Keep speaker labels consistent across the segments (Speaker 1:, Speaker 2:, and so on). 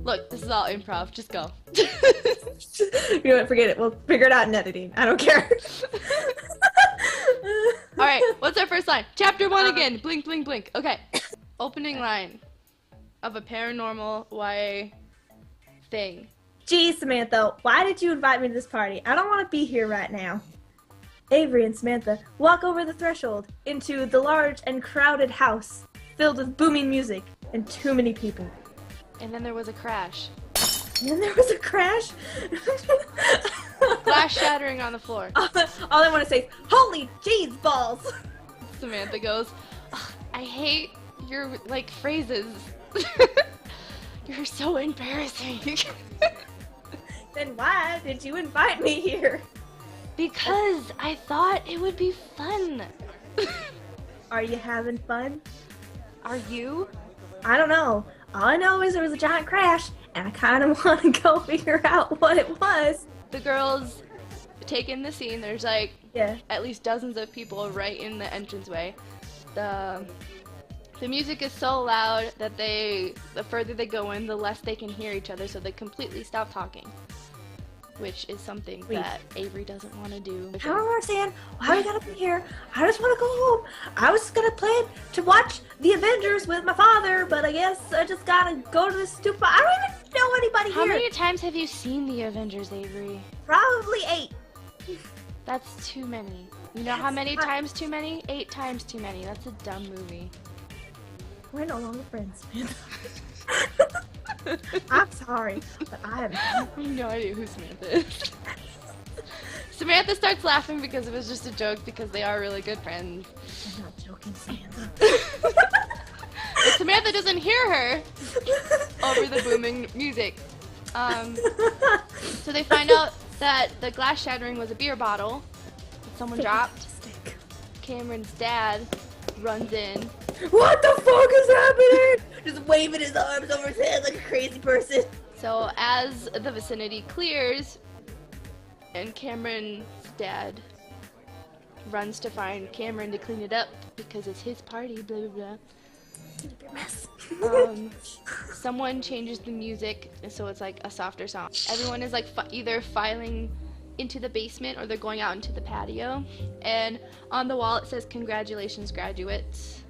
Speaker 1: Look, this is all improv. Just go.
Speaker 2: You know what? Forget it. We'll figure it out in editing. I don't care.
Speaker 1: All right. What's our first line? Chapter 1 again. Blink, blink, blink. Okay. Opening line of a paranormal YA thing.
Speaker 2: Gee, Samantha, why did you invite me to this party? I don't want to be here right now. Avery and Samantha walk over the threshold into the large and crowded house filled with booming music and too many people.
Speaker 1: And then there was a crash.
Speaker 2: And then there was a crash?
Speaker 1: Glass shattering on the floor.
Speaker 2: All I want to say is, holy jeez balls!
Speaker 1: Samantha goes, I hate your, like, phrases. You're so embarrassing.
Speaker 2: Then why did you invite me here?
Speaker 1: Because I thought it would be fun.
Speaker 2: Are you having fun?
Speaker 1: Are you?
Speaker 2: I don't know. All I know is there was a giant crash, and I kind of want to go figure out what it was.
Speaker 1: The girls take in the scene. There's like at least dozens of people right in the entranceway. The music is so loud that the further they go in, the less they can hear each other, so they completely stop talking. Which is something that Avery doesn't want to do.
Speaker 2: I don't understand why we gotta be here. I just want to go home. I was gonna plan to watch the Avengers with my father, but I guess I just gotta go to this stupid. I don't even know anybody here.
Speaker 1: How many times have you seen the Avengers, Avery?
Speaker 2: Probably 8.
Speaker 1: That's too many. You know how many times too many? 8 times too many. That's a dumb movie.
Speaker 2: We're no longer friends, man. I'm sorry, but I have
Speaker 1: no idea who Samantha is. Samantha starts laughing because it was just a joke because they are really good friends.
Speaker 2: I'm not joking, Samantha.
Speaker 1: But Samantha doesn't hear her over the booming music. So they find out that the glass shattering was a beer bottle that someone dropped. Cameron's dad runs in.
Speaker 2: What the fuck is happening? Just waving his arms over his head like a crazy person.
Speaker 1: So as the vicinity clears, and Cameron's dad runs to find Cameron to clean it up because it's his party, blah blah blah.
Speaker 2: Mess.
Speaker 1: Someone changes the music so it's like a softer song. Everyone is like either filing into the basement or they're going out into the patio, and on the wall it says congratulations graduates.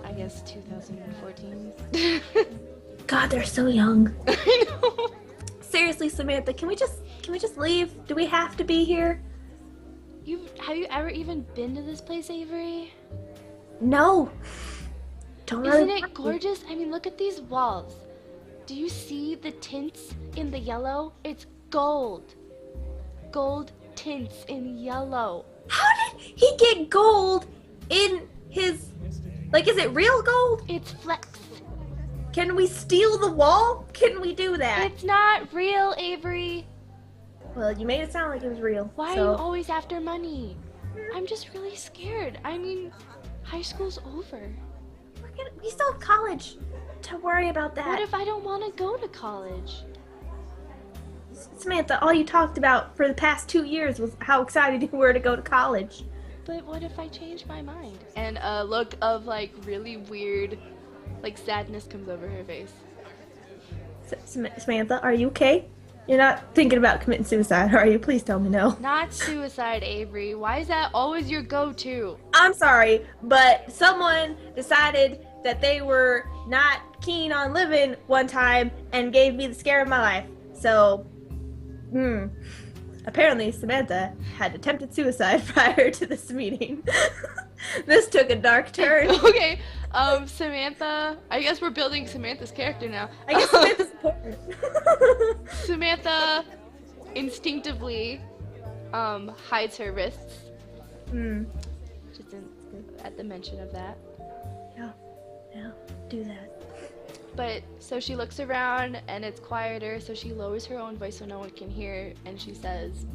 Speaker 1: I guess 2014.
Speaker 2: God, they're so young.
Speaker 1: I know.
Speaker 2: Seriously, Samantha, can we just leave? Do we have to be here?
Speaker 1: Have you ever even been to this place, Avery?
Speaker 2: No. Don't
Speaker 1: Isn't it gorgeous? I mean, look at these walls. Do you see the tints in the yellow? It's gold. Gold tints in yellow.
Speaker 2: How did he get gold in his... Like, is it real gold?
Speaker 1: It's flex.
Speaker 2: Can we steal the wall? Can we do that?
Speaker 1: It's not real, Avery.
Speaker 2: Well, you made it sound like it was real.
Speaker 1: Why are you always after money? I'm just really scared. I mean, high school's over.
Speaker 2: We still have college to worry about that.
Speaker 1: What if I don't want to go to college?
Speaker 2: Samantha, all you talked about for the past 2 years was how excited you were to go to college.
Speaker 1: But what if I change my mind? And a look of like really weird, like sadness comes over her face.
Speaker 2: Samantha, are you okay? You're not thinking about committing suicide, are you? Please tell me no.
Speaker 1: Not suicide, Avery. Why is that always your go-to?
Speaker 2: I'm sorry, but someone decided that they were not keen on living one time and gave me the scare of my life. So, apparently Samantha had attempted suicide prior to this meeting. This took a dark turn.
Speaker 1: Okay, Samantha, I guess we're building Samantha's character now.
Speaker 2: I guess Samantha's important.
Speaker 1: Samantha instinctively hides her wrists. Just at the mention of that.
Speaker 2: Yeah, do that.
Speaker 1: But so she looks around and it's quieter, so she lowers her own voice so no one can hear, and she says,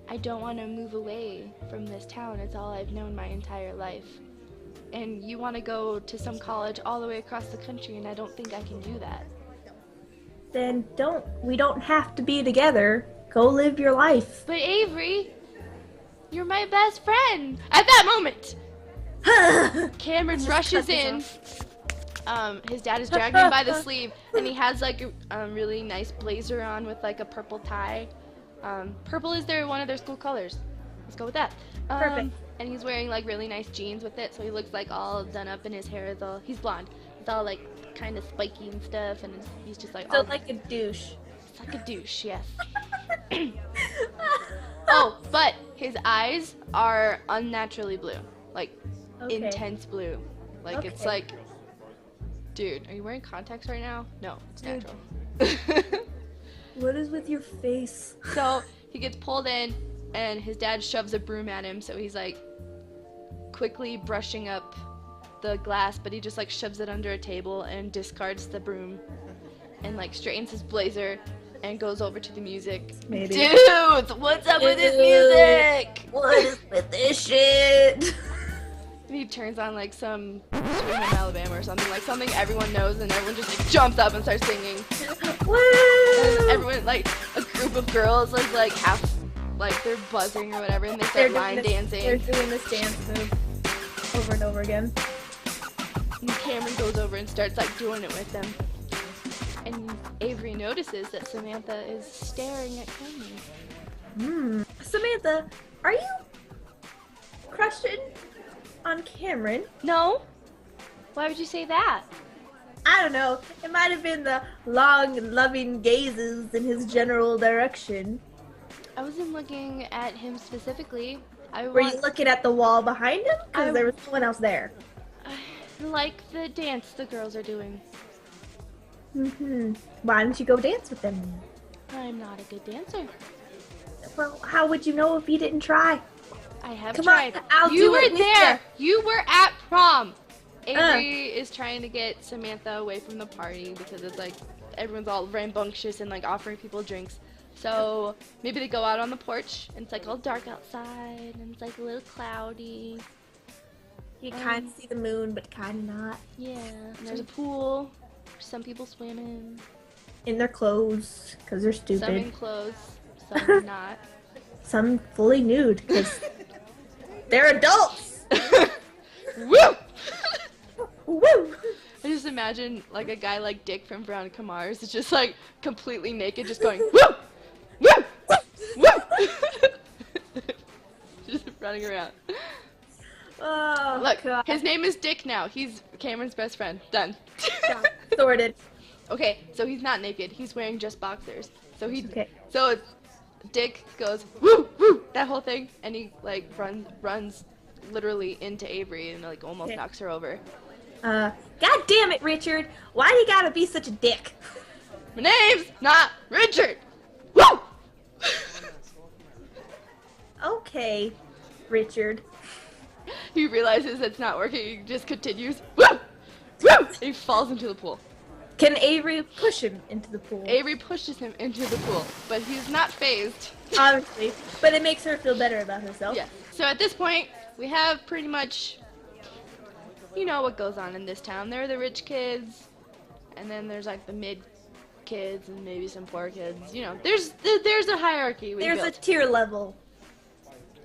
Speaker 1: I don't want to move away from this town. It's all I've known my entire life. And you want to go to some college all the way across the country, and I don't think I can do that.
Speaker 2: Then we don't have to be together. Go live your life.
Speaker 1: But Avery, you're my best friend. At that moment, Cameron rushes in his dad is dragging him by the sleeve, and he has like a really nice blazer on with like a purple tie. Purple is one of their school colors. Let's go with that.
Speaker 2: Perfect.
Speaker 1: And he's wearing like really nice jeans with it, so he looks like all done up, and his hair is he's blonde. It's all like kind of spiky and stuff, and he's just like
Speaker 2: so like a douche.
Speaker 1: It's like a douche, yes. Oh, but his eyes are unnaturally blue, like intense blue. Like it's like, dude, are you wearing contacts right now? No, it's natural.
Speaker 2: What is with your face?
Speaker 1: So he gets pulled in, and his dad shoves a broom at him, so he's like quickly brushing up the glass, but he just like shoves it under a table and discards the broom and like straightens his blazer and goes over to the music.
Speaker 2: Maybe.
Speaker 1: Dude, what's up with this music?
Speaker 2: What is with this shit?
Speaker 1: And he turns on like some Sweet Home Alabama or something, like something everyone knows, and everyone just like jumps up and starts singing.
Speaker 2: Woo!
Speaker 1: And everyone, like a group of girls, is like half, like they're buzzing or whatever, and they start line dancing.
Speaker 2: They're doing this dance move over and over again.
Speaker 1: And Cameron goes over and starts like doing it with them. And Avery notices that Samantha is staring at Cameron.
Speaker 2: Samantha, are you crushing on Cameron?
Speaker 1: No. Why would you say that?
Speaker 2: I don't know. It might have been the long and loving gazes in his general direction.
Speaker 1: I wasn't looking at him specifically.
Speaker 2: Were you looking at the wall behind him? Because there was someone else there.
Speaker 1: I like the dance the girls are doing.
Speaker 2: Why don't you go dance with them?
Speaker 1: I'm not a good dancer.
Speaker 2: Well, how would you know if you didn't try?
Speaker 1: I have
Speaker 2: Come
Speaker 1: tried.
Speaker 2: on, I'll
Speaker 1: you
Speaker 2: do
Speaker 1: were
Speaker 2: it.
Speaker 1: there. You were at prom. Avery is trying to get Samantha away from the party because it's like everyone's all rambunctious and like offering people drinks. So maybe they go out on the porch and it's like all dark outside and it's like a little cloudy.
Speaker 2: You kind of see the moon, but kind of not.
Speaker 1: Yeah, and there's a pool. Some people swimming.
Speaker 2: In their clothes, because they're stupid.
Speaker 1: Some in clothes, some not.
Speaker 2: Some fully nude, because they're adults!
Speaker 1: Woo!
Speaker 2: Woo!
Speaker 1: I just imagine like a guy like Dick from Veronica Mars is just like completely naked, just going woo! Woo! Woo! Just running around.
Speaker 2: Oh,
Speaker 1: look,
Speaker 2: God.
Speaker 1: His name is Dick now. He's Cameron's best friend. Done.
Speaker 2: Sorted.
Speaker 1: Okay, so he's not naked. He's wearing just boxers. So so Dick goes woo woo that whole thing, and he like runs literally into Avery and like almost knocks her over.
Speaker 2: God damn it, Richard! Why you gotta be such a dick?
Speaker 1: My name's not Richard. Woo!
Speaker 2: Okay, Richard.
Speaker 1: He realizes it's not working. He just continues. Woo! Woo! He falls into the pool.
Speaker 2: Can Avery push him into the pool?
Speaker 1: Avery pushes him into the pool, but he's not phased.
Speaker 2: Obviously, but it makes her feel better about herself.
Speaker 1: Yeah. So at this point, we have pretty much, you know what goes on in this town. There are the rich kids, and then there's like the mid kids, and maybe some poor kids. You know, there's a hierarchy.
Speaker 2: There's a tier level.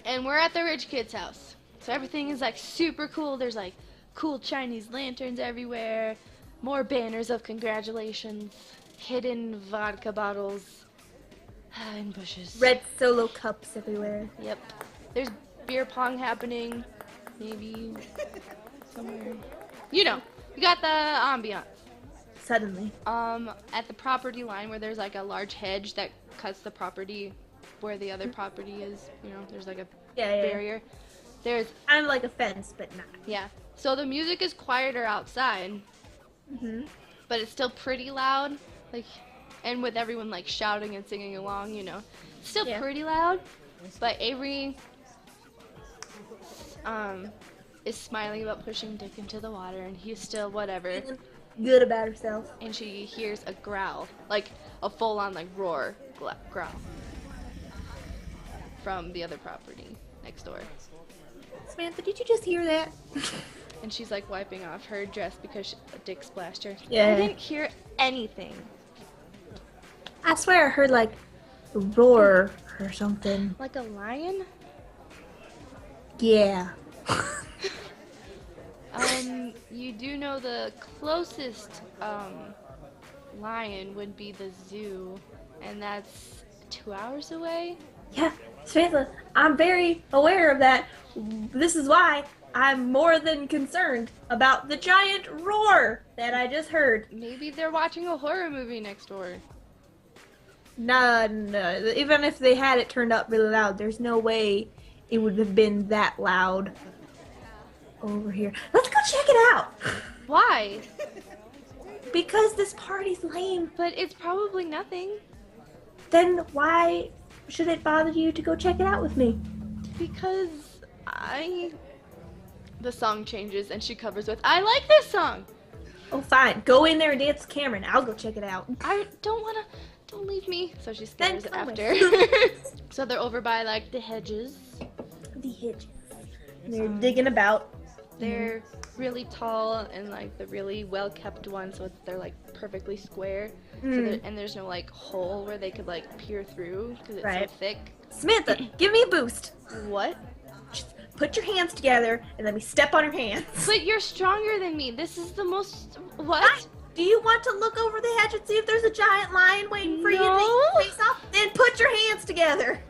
Speaker 1: And we're at the rich kid's house. So everything is like super cool. There's like cool Chinese lanterns everywhere, more banners of congratulations, hidden vodka bottles, and bushes.
Speaker 2: Red Solo cups everywhere.
Speaker 1: Yep. There's beer pong happening, maybe somewhere. You know, you got the ambiance.
Speaker 2: Suddenly.
Speaker 1: At the property line where there's like a large hedge that cuts the property where the other property is, you know, there's like a barrier. There's
Speaker 2: kind of like a fence, but not.
Speaker 1: Yeah. So the music is quieter outside, but it's still pretty loud, like, and with everyone like shouting and singing along, you know, it's still pretty loud. But Avery is smiling about pushing Dick into the water, and he's still whatever.
Speaker 2: Good about herself.
Speaker 1: And she hears a growl, like a full-on like roar growl from the other property next door.
Speaker 2: Samantha, did you just hear that?
Speaker 1: And she's like wiping off her dress because Dick splashed her.
Speaker 2: Yeah.
Speaker 1: I didn't hear anything.
Speaker 2: I swear I heard like a roar or something.
Speaker 1: Like a lion?
Speaker 2: Yeah.
Speaker 1: You do know the closest lion would be the zoo, and that's 2 hours away.
Speaker 2: Yeah, Samantha, I'm very aware of that. This is why I'm more than concerned about the giant roar that I just heard.
Speaker 1: Maybe they're watching a horror movie next door.
Speaker 2: No. Even if they had it turned up really loud, there's no way it would have been that loud over here. Let's go check it out.
Speaker 1: Why?
Speaker 2: Because this party's lame.
Speaker 1: But it's probably nothing.
Speaker 2: Then why should it bother you to go check it out with me?
Speaker 1: Because the song changes and she covers with, I like this song.
Speaker 2: Oh, fine. Go in there and dance with Cameron. I'll go check it out.
Speaker 1: I don't want to. Don't leave me. So she scares
Speaker 2: Then
Speaker 1: after. So they're over by like the hedges.
Speaker 2: The hedges. They're digging about.
Speaker 1: They're really tall and like the really well kept ones, so they're like perfectly square. So and there's no like hole where they could like peer through because it's so thick.
Speaker 2: Samantha, give me a boost.
Speaker 1: What?
Speaker 2: Just put your hands together and let me step on your hands.
Speaker 1: But you're stronger than me. This is the most. What?
Speaker 2: Do you want to look over the hedge and see if there's a giant lion waiting for you to face off? Then put your hands together.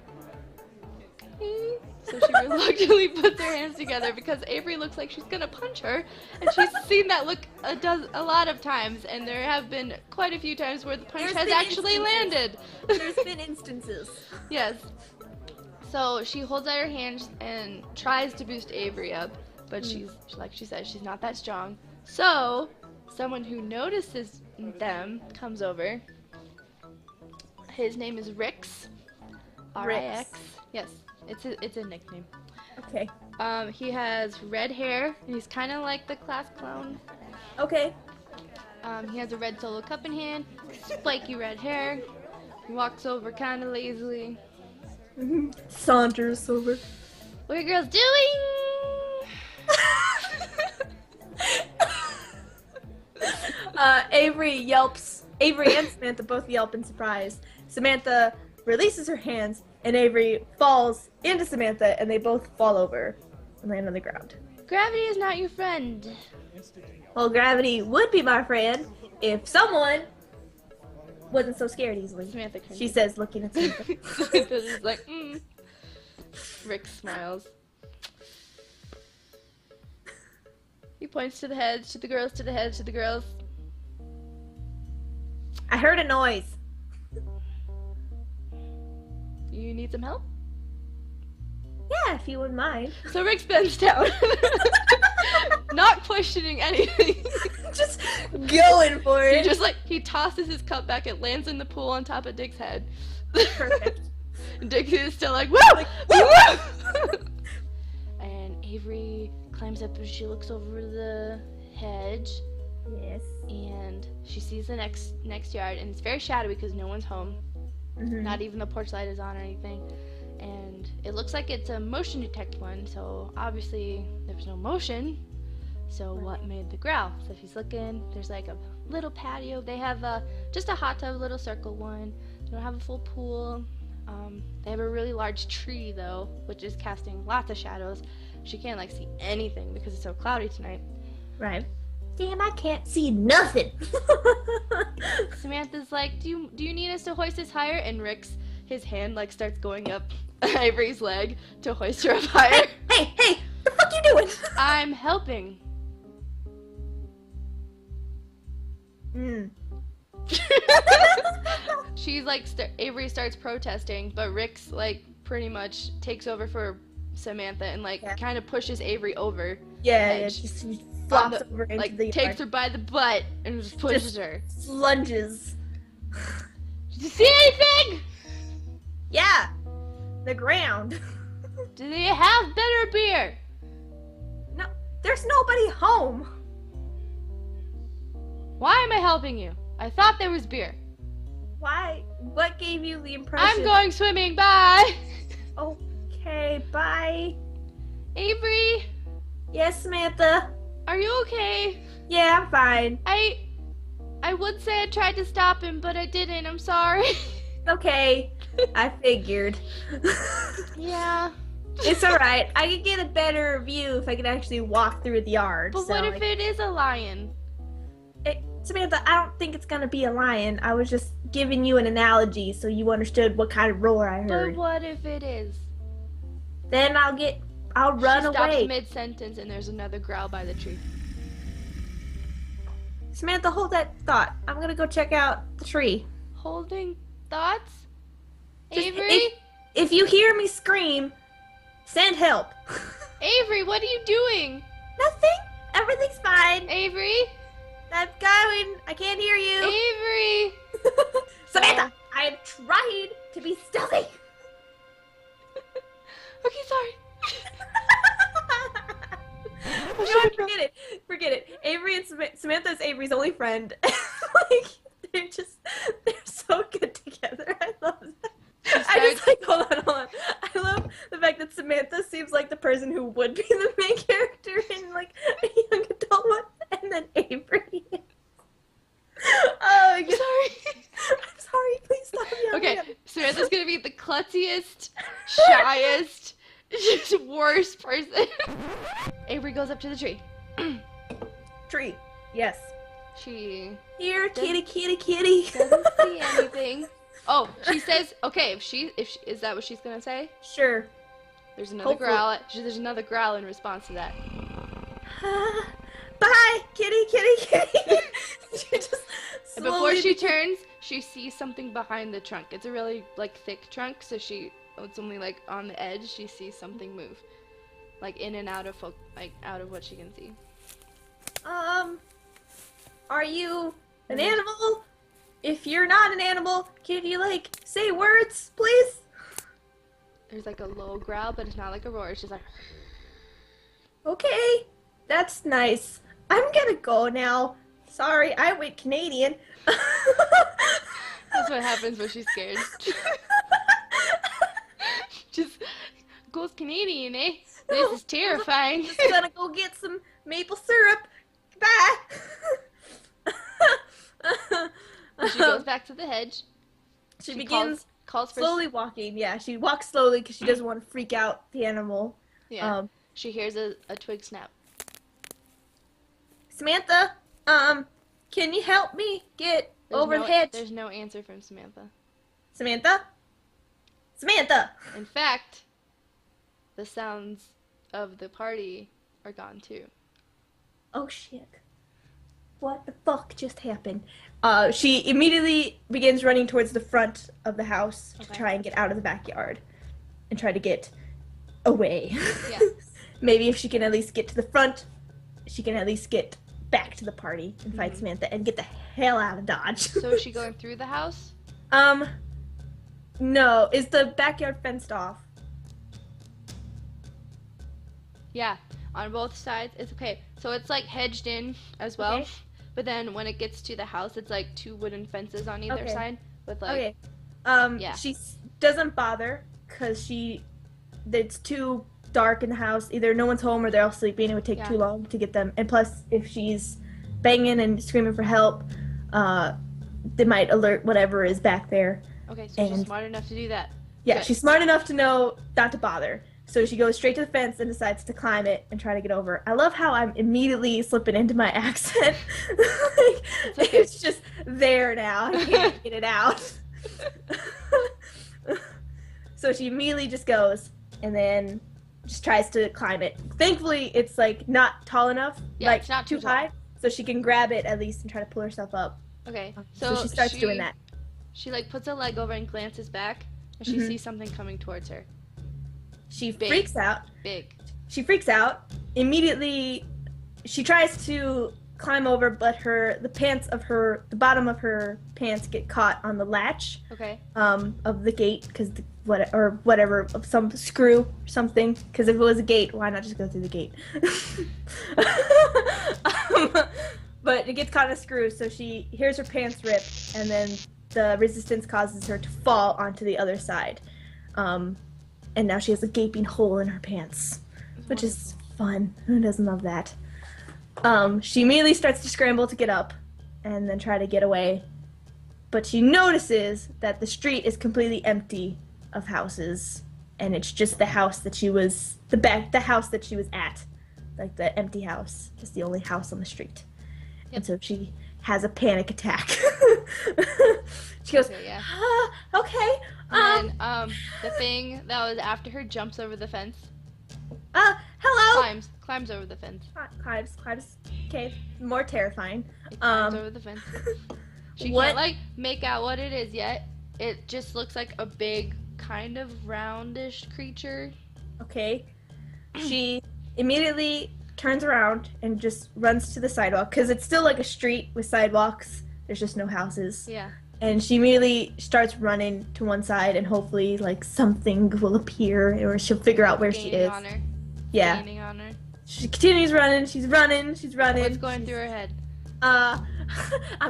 Speaker 1: Okay. So she reluctantly puts her hands together because Avery looks like she's gonna punch her, and she's seen that look a lot of times, and there have been quite a few times where the punch has actually landed.
Speaker 2: There's been instances.
Speaker 1: Yes. So she holds out her hands and tries to boost Avery up, but she's, like she said, she's not that strong. So someone who notices them comes over. His name is Rix. R-I-X. Yes. It's a nickname.
Speaker 2: Okay.
Speaker 1: He has red hair, and he's kind of like the class clown.
Speaker 2: Okay.
Speaker 1: He has a red solo cup in hand, spiky red hair. He walks over kind of lazily.
Speaker 2: Saunters over.
Speaker 1: What are you girls doing?
Speaker 2: Avery yelps. Avery and Samantha both yelp in surprise. Samantha releases her hands, and Avery falls into Samantha, and they both fall over and land on the ground.
Speaker 1: Gravity is not your friend.
Speaker 2: Well, gravity would be my friend if someone wasn't so scared easily.
Speaker 1: Samantha
Speaker 2: She says, looking at Samantha.
Speaker 1: Samantha's like, Rick smiles. He points to the heads, to the girls, to the heads, to the girls.
Speaker 2: I heard a noise.
Speaker 1: You need some help?
Speaker 2: Yeah, if you wouldn't mind.
Speaker 1: So Rick bends down. Not questioning anything.
Speaker 2: Just going for it.
Speaker 1: He tosses his cup back, it lands in the pool on top of Dick's head.
Speaker 2: Perfect.
Speaker 1: Dick is still like, woo! Woo! And Avery climbs up and she looks over the hedge.
Speaker 2: Yes.
Speaker 1: And she sees the next yard, and it's very shadowy because no one's home. Not even the porch light is on or anything. And it looks like it's a motion detect one, so obviously there's no motion. So what made the growl? So she's looking, there's like a little patio. They have just a hot tub, little circle one. They don't have a full pool. They have a really large tree though, which is casting lots of shadows. She can't like see anything because it's so cloudy tonight.
Speaker 2: Right. Damn, I can't see nothing.
Speaker 1: Samantha's like, do you need us to hoist this higher? And Rick's, his hand like starts going up Avery's leg to hoist her up higher.
Speaker 2: Hey, what the fuck you doing?
Speaker 1: I'm helping. She's like, Avery starts protesting, but Rick's like pretty much takes over for Samantha and like kind of pushes Avery over.
Speaker 2: Yeah, she flops over into
Speaker 1: like,
Speaker 2: the yard.
Speaker 1: takes her by the butt and just pushes her.
Speaker 2: Lunges.
Speaker 1: Did you see anything?
Speaker 2: Yeah, the ground.
Speaker 1: Do they have better beer?
Speaker 2: No, there's nobody home.
Speaker 1: Why am I helping you? I thought there was beer.
Speaker 2: Why? What gave you the impression?
Speaker 1: I'm going swimming, bye!
Speaker 2: Okay, bye.
Speaker 1: Avery?
Speaker 2: Yes, Samantha?
Speaker 1: Are you okay?
Speaker 2: Yeah, I'm fine.
Speaker 1: I would say I tried to stop him, but I didn't. I'm sorry.
Speaker 2: Okay, I figured.
Speaker 1: Yeah.
Speaker 2: It's alright. I could get a better view if I could actually walk through the yard.
Speaker 1: But what if it is a lion?
Speaker 2: Samantha, I don't think it's gonna be a lion. I was just giving you an analogy so you understood what kind of roar I heard.
Speaker 1: But what if it is?
Speaker 2: Then I'll run away.
Speaker 1: She stops mid-sentence and there's another growl by the tree.
Speaker 2: Samantha, hold that thought. I'm gonna go check out the tree.
Speaker 1: Holding thoughts?
Speaker 2: Just,
Speaker 1: Avery?
Speaker 2: If you hear me scream, send help.
Speaker 1: Avery, what are you doing?
Speaker 2: Nothing. Everything's fine.
Speaker 1: Avery?
Speaker 2: I'm going. I can't hear you.
Speaker 1: Avery!
Speaker 2: Samantha, I am trying to be stealthy.
Speaker 1: Okay, sorry.
Speaker 2: Forget it. Avery and Samantha is Avery's only friend. Like, they're so good together. I love that. Hold on. I love the fact that Samantha seems like the person who would be the main character in like a young adult one, and then Avery. Oh, I'm sorry. Please stop yelling.
Speaker 1: Okay, Samantha's gonna be the klutziest, shyest, just worst person. Avery goes up to the tree.
Speaker 2: Tree. Yes.
Speaker 1: She
Speaker 2: Here, kitty.
Speaker 1: doesn't see anything. Oh, she says, okay, if she is that what she's gonna say?
Speaker 2: Sure.
Speaker 1: There's another growl. There's another growl in response to that.
Speaker 2: Bye, kitty. She just
Speaker 1: And before she turns, she sees something behind the trunk. It's a really like thick trunk, so it's only like on the edge. She sees something move, like in and out of out of what she can see.
Speaker 2: Are you an animal? If you're not an animal, can you like say words, please?
Speaker 1: There's like a low growl, but it's not like a roar. It's just like.
Speaker 2: Okay, that's nice. I'm gonna go now. Sorry, I went Canadian.
Speaker 1: That's what happens when she's scared. Just goes Canadian, eh? This is terrifying.
Speaker 2: Just gonna go get some maple syrup. Bye.
Speaker 1: She goes back to the hedge.
Speaker 2: She begins
Speaker 1: calls for
Speaker 2: slowly walking. Yeah, she walks slowly because she doesn't want to freak out the animal.
Speaker 1: Yeah. She hears a twig snap.
Speaker 2: Samantha, can you help me get over the hedge?
Speaker 1: There's no answer from Samantha.
Speaker 2: Samantha?
Speaker 1: In fact, the sounds of the party are gone too.
Speaker 2: Oh shit. What the fuck just happened? She immediately begins running towards the front of the house to try and get out of the backyard and try to get away. Yeah. Maybe if she can at least get to the front, she can at least get back to the party and fight Samantha and get the hell out of Dodge.
Speaker 1: So is she going through the house?
Speaker 2: No. Is the backyard fenced off?
Speaker 1: Yeah, on both sides. It's okay. So it's like hedged in as well. Okay. But then when it gets to the house, it's like two wooden fences on either side with like.
Speaker 2: Okay. She doesn't bother because it's too dark in the house. Either no one's home or they're all sleeping. It would take too long to get them. And plus, if she's banging and screaming for help, they might alert whatever is back there.
Speaker 1: Okay, so she's smart enough to do that.
Speaker 2: Yeah, she's smart enough to know not to bother. So she goes straight to the fence and decides to climb it and try to get over. I love how I'm immediately slipping into my accent. It's just there now. I can't get it out. So she immediately just goes and then just tries to climb it. Thankfully, it's like not tall enough, like
Speaker 1: it's not
Speaker 2: too high, so she can grab it at least and try to pull herself up.
Speaker 1: Okay,
Speaker 2: so she starts doing that.
Speaker 1: She like puts a leg over and glances back, and she sees something coming towards her.
Speaker 2: She freaks out.
Speaker 1: Big.
Speaker 2: She freaks out. Immediately, she tries to climb over, but the bottom of her pants get caught on the latch.
Speaker 1: Okay.
Speaker 2: Of the gate, because whatever, of some screw or something. Because if it was a gate, why not just go through the gate? But it gets caught in a screw, so she hears her pants rip, and then the resistance causes her to fall onto the other side. And now she has a gaping hole in her pants, which is fun. Who doesn't love that? She immediately starts to scramble to get up and then try to get away. But she notices that the street is completely empty of houses and it's just the house that she was the house that she was at, like the empty house, just the only house on the street. Yep. And so she has a panic attack. She goes,
Speaker 1: okay, yeah.
Speaker 2: Okay.
Speaker 1: And then, the thing that was after her jumps over the fence.
Speaker 2: Hello.
Speaker 1: Climbs over the fence.
Speaker 2: Climbs. Okay, more terrifying.
Speaker 1: It climbs over the fence. She can't like make out what it is yet. It just looks like a big, kind of roundish creature.
Speaker 2: Okay. She immediately turns around and just runs to the sidewalk because it's still like a street with sidewalks. There's just no houses.
Speaker 1: Yeah.
Speaker 2: And she immediately starts running to one side, and hopefully, like, something will appear, or she'll figure out where she is.
Speaker 1: On her.
Speaker 2: Yeah.
Speaker 1: Gaining on her.
Speaker 2: She continues running. She's running.
Speaker 1: What's going through her head?
Speaker 2: I'm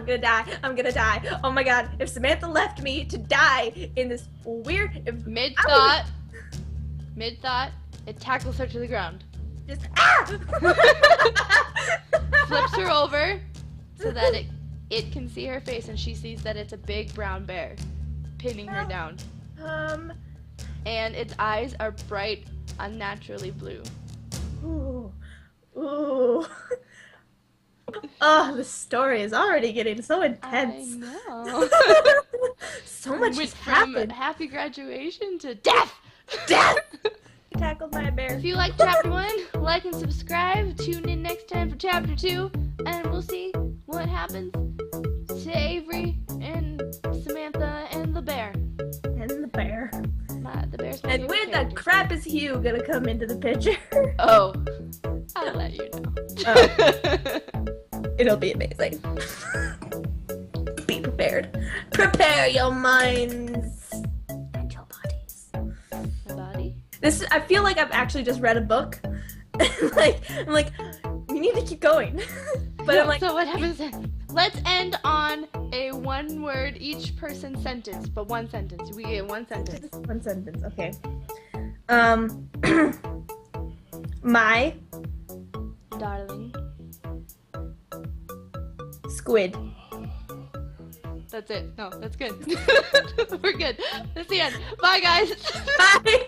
Speaker 2: gonna die. Oh my god, if Samantha left me to die in this weird...
Speaker 1: Mid-thought, it tackles her to the ground.
Speaker 2: Just,
Speaker 1: Flips her over so that it can see her face, and she sees that it's a big brown bear pinning her down. And its eyes are bright, unnaturally blue.
Speaker 2: Ooh. Oh, the story is already getting so intense.
Speaker 1: I know.
Speaker 2: So much has
Speaker 1: from
Speaker 2: happened.
Speaker 1: Happy graduation to death!
Speaker 2: Death! Tackled by a bear.
Speaker 1: If you like chapter 1, like and subscribe. Tune in next time for chapter 2, and we'll see what happens to Avery and Samantha and the bear.
Speaker 2: The bear.
Speaker 1: The bear's my
Speaker 2: And
Speaker 1: favorite
Speaker 2: when the crap is Hugh gonna come into the picture?
Speaker 1: Oh, I'll let you know.
Speaker 2: It'll be amazing. Be prepared. Prepare your minds and your bodies.
Speaker 1: My body?
Speaker 2: I feel like I've actually just read a book. I'm like, we need to keep going. But
Speaker 1: No,
Speaker 2: I'm like,
Speaker 1: so what happens then? Let's end on a one-word each person sentence, but one sentence. We get one sentence.
Speaker 2: One sentence, okay. My
Speaker 1: Darling.
Speaker 2: squid.
Speaker 1: That's it. No, that's good. We're good. That's the end. Bye, guys.
Speaker 2: Bye.